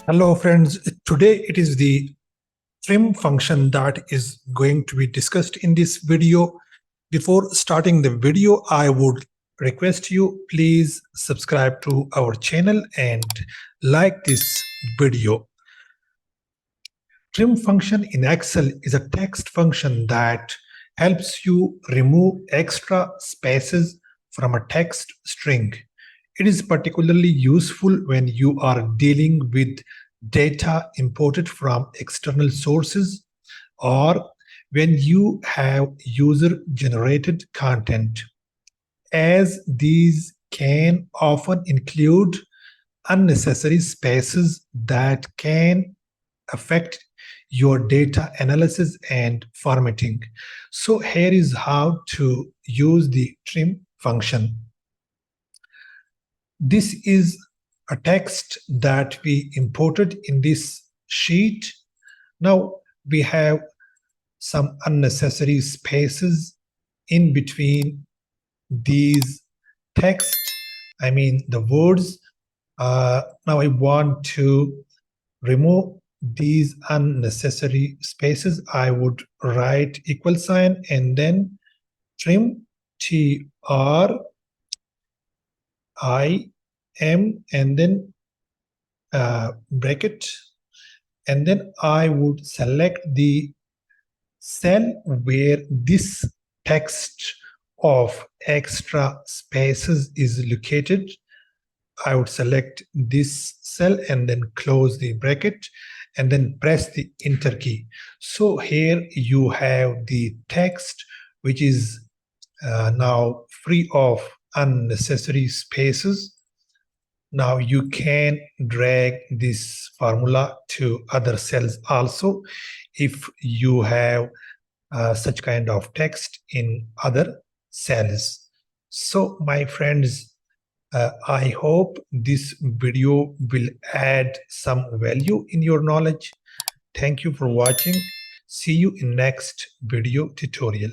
Hello friends, today it is the trim function that is going to be discussed in this video. Before starting the video, I would request you please subscribe to our channel and like this video. Trim function in Excel is a text function that helps you remove extra spaces from a text string. It is particularly useful when you are dealing with data imported from external sources or when you have user-generated content, as these can often include unnecessary spaces that can affect your data analysis and formatting. So here is how to use the trim function. This is a text that we imported in this sheet. Now we have some unnecessary spaces in between these text, the words. Now I want to remove these unnecessary spaces. I would write equal sign and then trim, TRIM, and then bracket, and then I would select the cell where this text of extra spaces is located. I would select this cell and then close the bracket and then press the enter key. So here you have the text which is now free of unnecessary spaces. Now you can drag this formula to other cells also if you have such kind of text in other cells. So my friends, I hope this video will add some value in your knowledge. Thank you for watching. See you in next video tutorial.